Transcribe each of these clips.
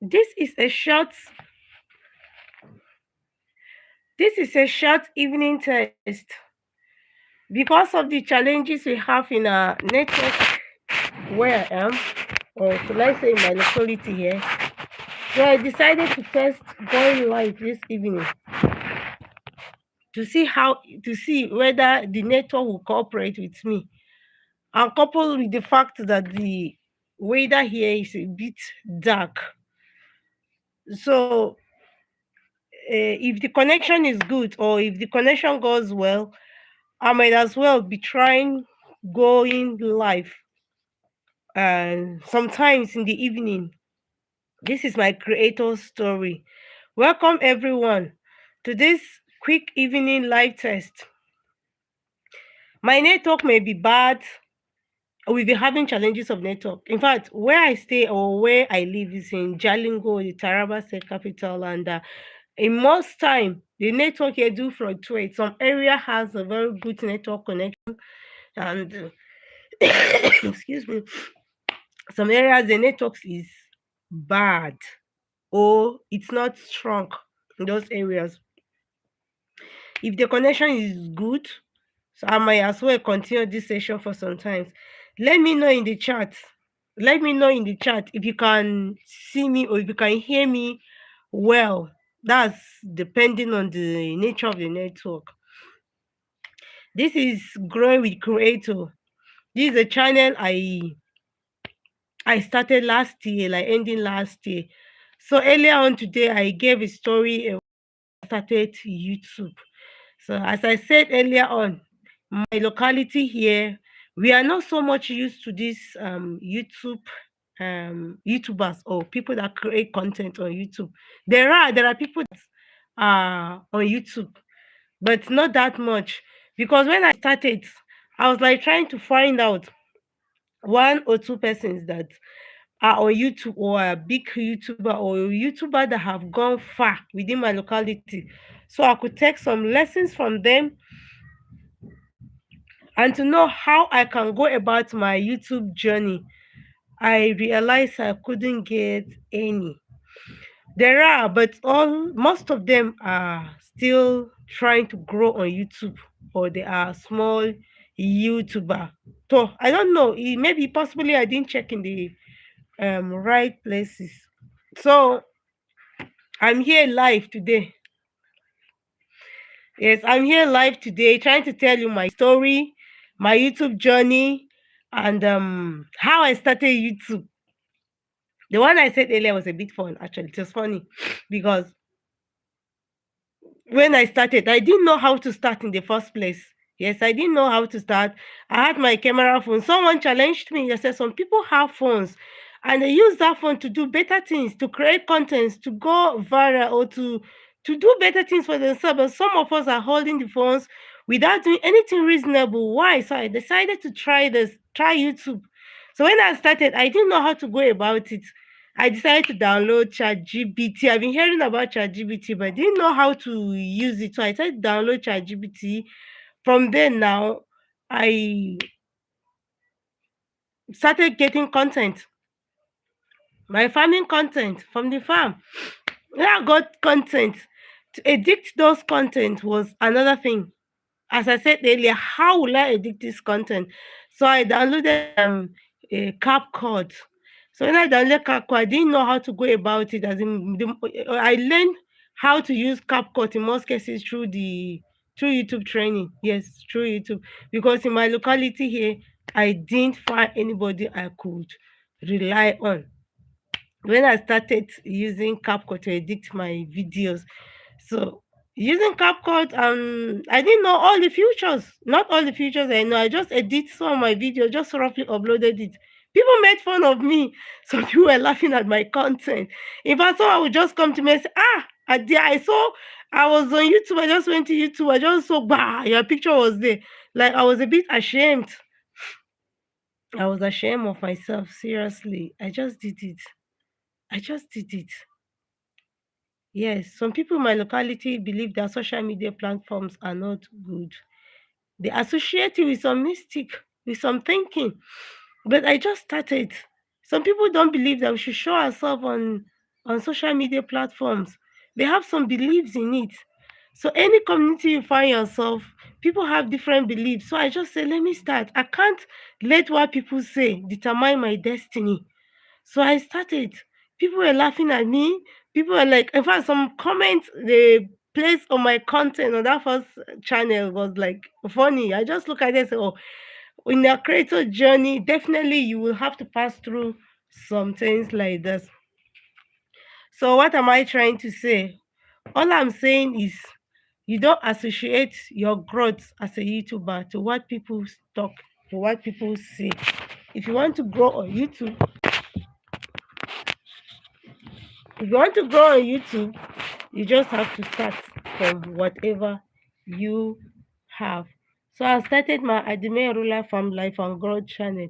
This is a short this is a short evening test because of the challenges we have in our network where I am, or should I say in my locality here. So I decided to test going live this evening to see whether the network will cooperate with me. And coupled with the fact that the weather here is a bit dark. So if the connection is good or if the connection goes well, I might as well be trying going live and sometimes in the evening. This is my creator story. Welcome everyone to this quick evening live test. My network may be bad. We'll be having challenges of network. In fact, where I stay or where I live is in Jalingo, the Taraba state capital, and in most time the network here do fluctuate. Some area has a very good network connection, and excuse me, some areas the network is bad or it's not strong in those areas. If the connection is good, so I might as well continue this session for some time. Let me know in the chat. Let me know in the chat if you can see me or if you can hear me well. That's depending on the nature of the network. This is Growing with Creator. This is a channel I started last year, like ending last year. So earlier on today, I gave a story started YouTube. So as I said earlier on, my locality here, we are not so much used to this YouTubers or people that create content on YouTube. There are people that are on YouTube, but not that much. Because when I started, I was like trying to find out one or two persons that are on YouTube or a big YouTuber or a YouTuber that have gone far within my locality. So I could take some lessons from them and to know how I can go about my YouTube journey. I realized I couldn't get any. There are, but all most of them are still trying to grow on YouTube or they are small YouTuber. So I don't know. Maybe possibly I didn't check in the right places. So I'm here live today. Yes, I'm here live today trying to tell you my story, my YouTube journey, and how I started YouTube. The one I said earlier was a bit fun, actually. It was funny because when I started, I didn't know how to start in the first place. Yes, I didn't know how to start. I had my camera phone. Someone challenged me. They said some people have phones and they use that phone to do better things, to create contents, to go viral or to do better things for themselves. But some of us are holding the phones without doing anything reasonable. Why? So I decided to try YouTube. So when I started, I didn't know how to go about it. I decided to download ChatGPT. I've been hearing about ChatGPT, but I didn't know how to use it. So I started to download ChatGPT. From then now, I started getting content, my farming content from the farm. When I got content, to edit those content was another thing. As I said earlier, how will I edit this content? So I downloaded a CapCut. So when I downloaded CapCut, I didn't know how to go about it. I learned how to use CapCut in most cases through YouTube training. Yes, through YouTube. Because in my locality here, I didn't find anybody I could rely on. When I started using CapCut to edit my videos, so using CapCut, I didn't know all the features. Not all the features I know. I just edit some of my videos, just roughly uploaded it. People made fun of me. Some people were laughing at my content. In fact, someone would just come to me and say, I saw I was on YouTube. I just went to YouTube. I just saw, bah, your picture was there. Like I was a bit ashamed. I was ashamed of myself. Seriously, I just did it. I just did it. Yes, some people in my locality believe that social media platforms are not good. They associate it with some mystic, with some thinking. But I just started. Some people don't believe that we should show ourselves on on social media platforms. They have some beliefs in it. So any community you find yourself, people have different beliefs. So I just say, let me start. I can't let what people say determine my destiny. So I started. People were laughing at me. People were like, in fact, some comments they placed on my content on that first channel was like funny. I just look at it and say, oh, in your creator journey, definitely you will have to pass through some things like this. So what am I trying to say? All I'm saying is you don't associate your growth as a YouTuber to what people talk, to what people say. If you want to grow on YouTube, if you want to grow on YouTube, you just have to start from whatever you have. So I started my Adime Rural Farm Life and Growth channel.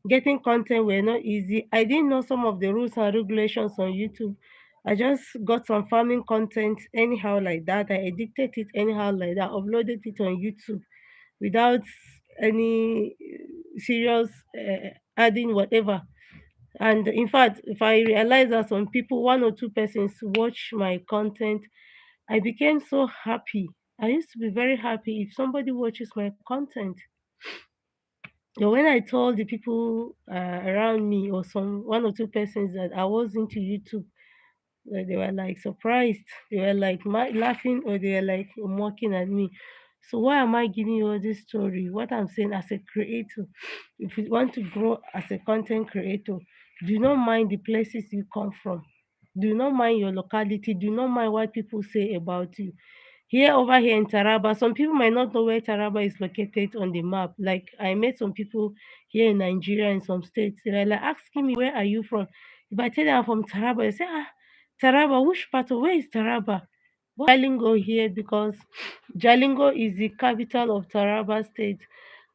Getting content were not easy. I didn't know some of the rules and regulations on YouTube. I just got some farming content anyhow like that. I edited it anyhow like that, uploaded it on YouTube without any serious adding whatever. And in fact, if I realize that some people, one or two persons, watch my content, I became so happy. I used to be very happy if somebody watches my content. So when I told the people around me or some one or two persons that I was into YouTube, they were like surprised. They were like laughing or they were like mocking at me. So why am I giving you all this story? What I'm saying as a creator, if you want to grow as a content creator, do not mind the places you come from. Do not mind your locality. Do not mind what people say about you. Here, over here in Taraba, some people might not know where Taraba is located on the map. Like I met some people here in Nigeria in some states. They're like asking me, "Where are you from?" If I tell them I'm from Taraba, they say, "Ah, Taraba, which part of where is Taraba?" Jalingo here because Jalingo is the capital of Taraba State.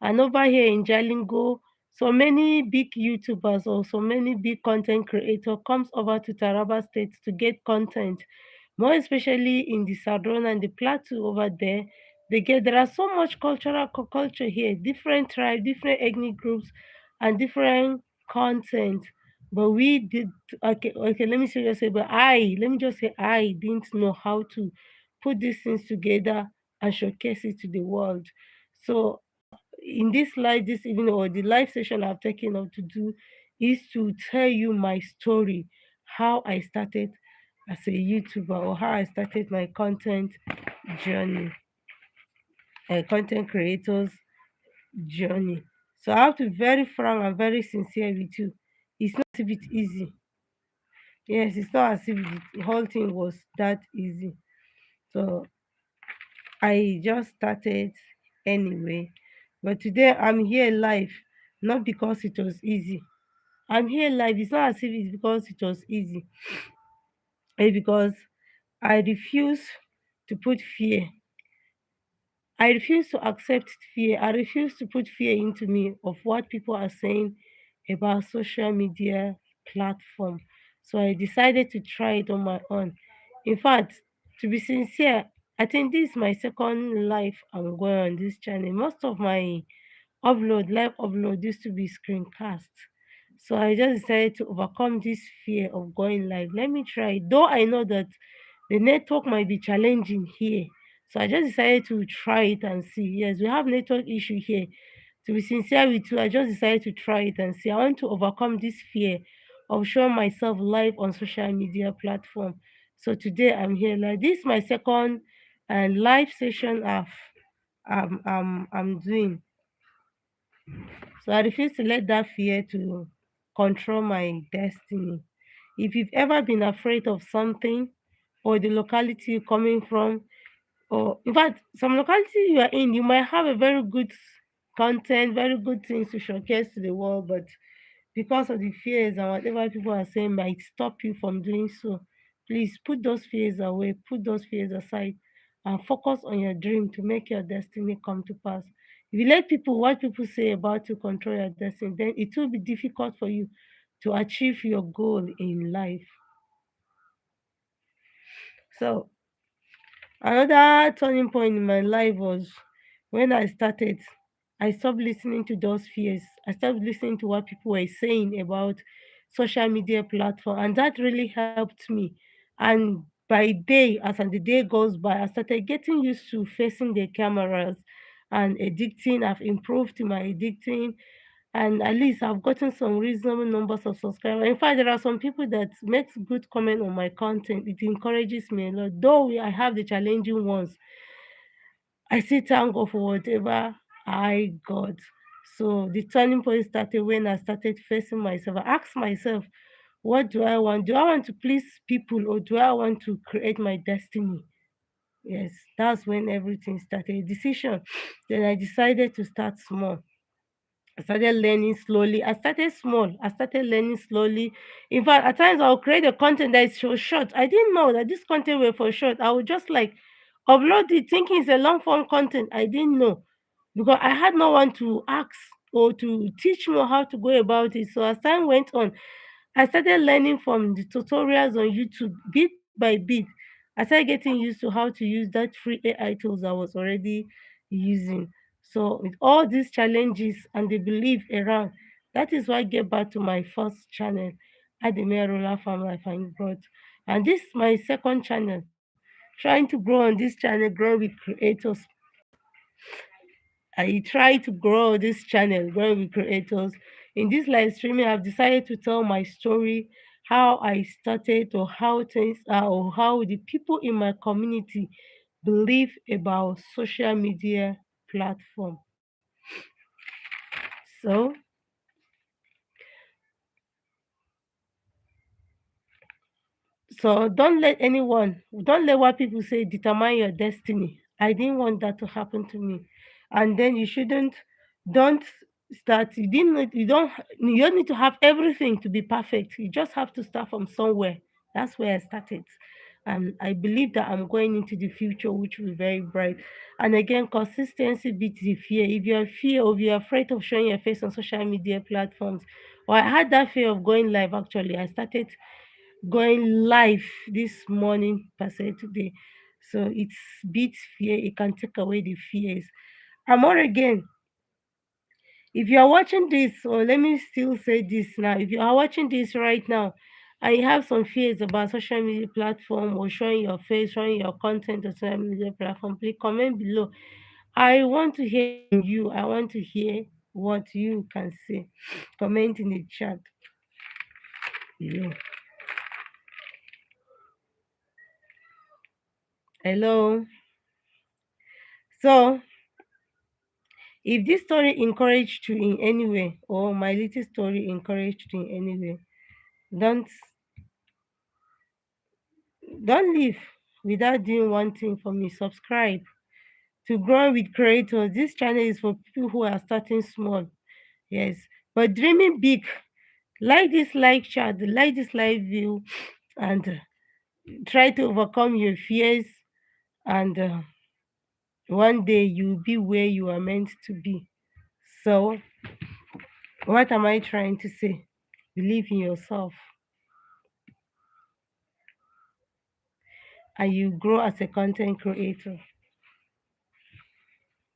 And over here in Jalingo, so many big YouTubers or so many big content creator comes over to Taraba State to get content. More especially in the Sadron and the Plateau over there, there are so much culture here, different tribes, different ethnic groups, and different content. But we did okay. Let me say, but let me just say, I didn't know how to put these things together and showcase it to the world. So in this live this evening or the live session I've taken up to do is to tell you my story, how I started as a YouTuber or how I started my content journey, a content creator's journey. So I have to be very frank and very sincere with you. It's not as if it's easy. Yes, it's not as if the whole thing was that easy. So I just started anyway. But today I'm here live, not because it was easy. I'm here live. It's not as if it's because it was easy. It's because I refuse to put fear. I refuse to accept fear. I refuse to put fear into me of what people are saying about social media platform. So I decided to try it on my own. In fact, to be sincere, I think this is my second life I'm going on this channel. Most of my live upload used to be screencast. So I just decided to overcome this fear of going live. Let me try. Though I know that the network might be challenging here. So I just decided to try it and see. Yes, we have network issue here. To be sincere with you, I just decided to try it and see. I want to overcome this fear of showing myself live on social media platform. So today I'm here. Like this is my second live session I'm doing. So I refuse to let that fear to control my destiny. If you've ever been afraid of something or the locality you're coming from, or in fact, some locality you are in, you might have a very good content, very good things to showcase to the world, but because of the fears and whatever people are saying might stop you from doing so. Please put those fears away, put those fears aside, and focus on your dream to make your destiny come to pass. If you let what people say about you control your destiny, then it will be difficult for you to achieve your goal in life. So another turning point in my life was when I stopped listening to those fears. I stopped listening to what people were saying about social media platform, and that really helped me. And by day, as and the day goes by, I started getting used to facing the cameras and editing. I've improved in my editing, and at least I've gotten some reasonable numbers of subscribers. In fact, there are some people that makes good comment on my content. It encourages me a lot. Though I have the challenging ones, I still thank God for whatever I got. So the turning point started when I started facing myself. I asked myself, what do I want? Do I want to please people, or do I want to create my destiny? Yes, that's when everything started. A decision. Then I decided to start small. I started learning slowly. I started small. I started learning slowly. In fact, at times I'll create a content that is so short. I didn't know that this content were for short. I would just like upload it thinking it's a long form content. I didn't know because I had no one to ask or to teach me how to go about it. So as time went on, I started learning from the tutorials on YouTube bit by bit. I started getting used to how to use that free AI tools I was already using. So with all these challenges and the belief around, that is why I get back to my first channel, Ademir Rural Farm Life and Growth. And this is my second channel. Trying to grow on this channel, grow with creators. I try to grow this channel, grow with creators. In this live streaming, I've decided to tell my story, how I started, or how things are, or how the people in my community believe about social media platform. So, so don't let what people say determine your destiny. I didn't want that to happen to me. And then you shouldn't, don't start, you don't need to have everything to be perfect. You just have to start from somewhere. That's where I started. And I believe that I'm going into the future, which will be very bright. And again, consistency beats the fear. If you're fear, or if you're afraid of showing your face on social media platforms, or I had that fear of going live actually. I started going live this morning per se today. So it's beats fear, it can take away the fears. I'm on again. If you are watching this, or let me still say this now, if you are watching this right now and you have some fears about social media platform, or showing your face, showing your content on social media platform, please comment below. I want to hear from you. I want to hear what you can say. Comment in the chat below. Hello. So if this story encouraged you in any way, or my little story encouraged you in any way, don't don't leave without doing one thing for me. Subscribe to grow with creators. This channel is for people who are starting small. Yes, but dreaming big. Like this like chat, like this live view, and try to overcome your fears. And one day you'll be where you are meant to be. So, what am I trying to say? Believe in yourself, and you grow as a content creator.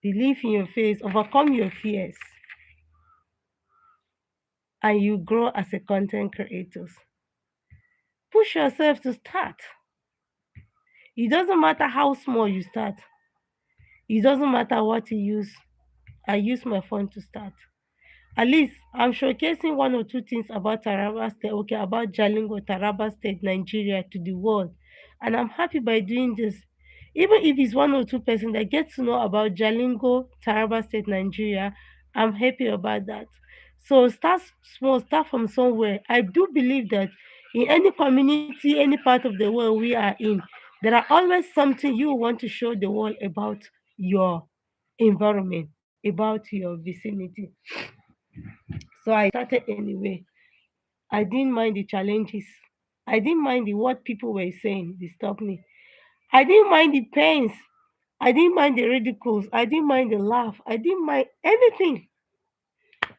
Believe in your face, overcome your fears, and you grow as a content creator. Push yourself to start. It doesn't matter how small you start. It doesn't matter what you use. I use my phone to start. At least I'm showcasing one or two things about Taraba State, okay, about Jalingo, Taraba State, Nigeria to the world. And I'm happy by doing this. Even if it's one or two person that gets to know about Jalingo, Taraba State, Nigeria, I'm happy about that. So start small, start from somewhere. I do believe that in any community, any part of the world we are in, there are always something you want to show the world about your environment, about your vicinity. So I started anyway. I didn't mind the challenges. I didn't mind what people were saying, they stopped me. I didn't mind the pains. I didn't mind the ridicules. I didn't mind the laugh. I didn't mind anything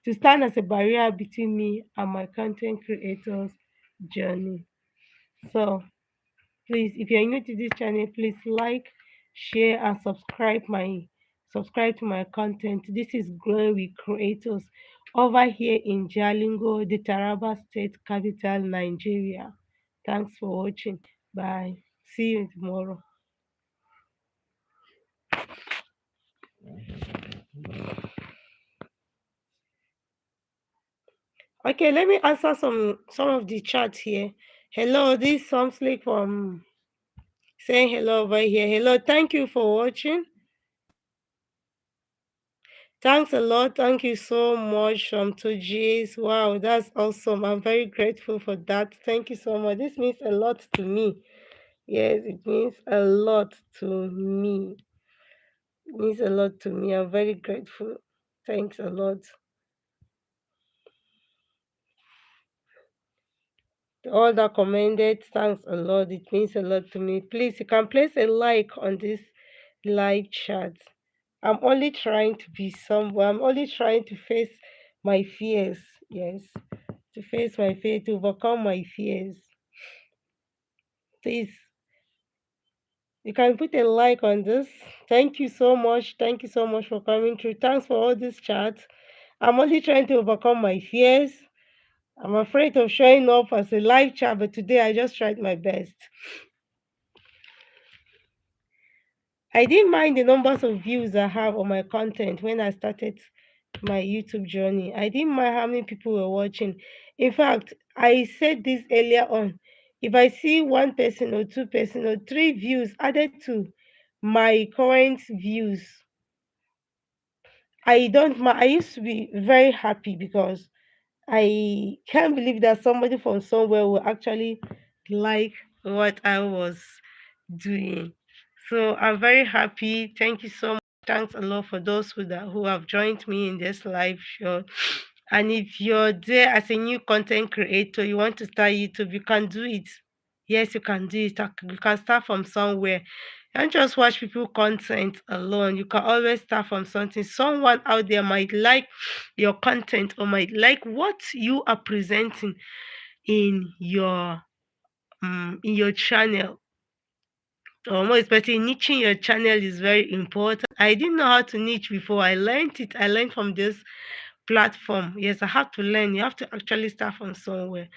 to stand as a barrier between me and my content creators journey. So please, if you're new to this channel, please like, share, and subscribe my subscribe to my content. This is Growing with Creators over here in Jalingo, the Taraba State capital, Nigeria. Thanks for watching. Bye. See you tomorrow. Okay, let me answer some of the chat here. Hello, this is Somslick from saying hello over here. Hello, thank you for watching. Thanks a lot. Thank you so much from 2Gs. Wow, that's awesome. I'm very grateful for that. Thank you so much. This means a lot to me. Yes, it means a lot to me. It means a lot to me. I'm very grateful. Thanks a lot. All that commented, thanks a lot. It means a lot to me. Please, you can place a like on this live chat. I'm only trying to be someone. I'm only trying to face my fears. Yes, to face my fear, to overcome my fears. Please, you can put a like on this. Thank you so much. Thank you so much for coming through. Thanks for all this chat. I'm only trying to overcome my fears. I'm afraid of showing up as a live chat, but today I just tried my best. I didn't mind the numbers of views I have on my content when I started my YouTube journey. I didn't mind how many people were watching. In fact, I said this earlier on. If I see one person or two person or three views added to my current views, I don't mind. I used to be very happy because I can't believe that somebody from somewhere will actually like what I was doing. So I'm very happy. Thank you so much. Thanks a lot for those who have joined me in this live show. And if you're there as a new content creator, you want to start YouTube, you can do it. Yes, you can do it. You can start from somewhere. Don't just watch people content alone. You can always start from something. Someone out there might like your content or might like what you are presenting in your channel. Or more especially niching your channel is very important. I didn't know how to niche before. I learned it. I learned from this platform. Yes, I have to learn. You have to actually start from somewhere.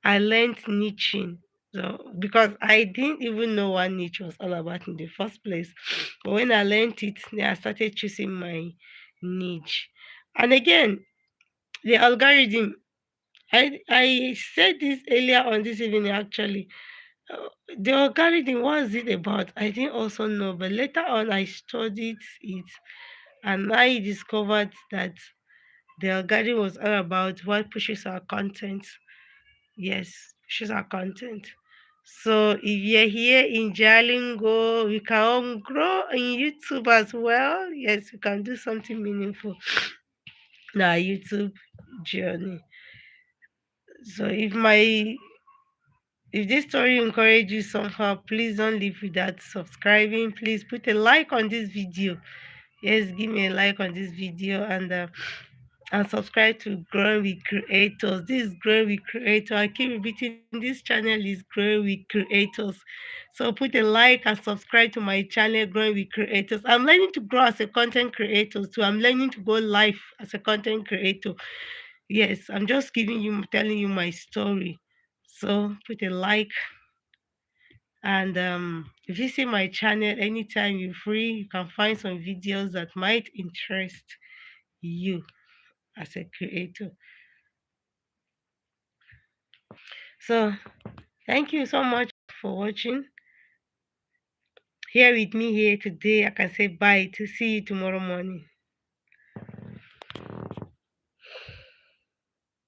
I learned niching. So because I didn't even know what niche was all about in the first place. But when I learned it, then I started choosing my niche. And again, the algorithm. I said this earlier on this evening actually. uh, the algorithm, what is it about? I didn't also know, but later on I studied it and I discovered that the algorithm was all about what pushes our content. Yes, pushes our content. So if you're here in Jalingo, we can grow in YouTube as well. Yes, we can do something meaningful in our YouTube journey. So if this story encourages you somehow, please don't leave without subscribing. Please put a like on this video. Yes, give me a like on this video and subscribe to Growing with Creators. This is Growing with Creators. I keep repeating this channel is Growing with Creators. So put a like and subscribe to my channel, Growing with Creators. I'm learning to grow as a content creator too. I'm learning to go live as a content creator. Yes, I'm just telling you my story. So put a like and visit my channel anytime you're free. You can find some videos that might interest you as a creator. So thank you so much for watching. Here with me here today. I can say bye to see you tomorrow morning.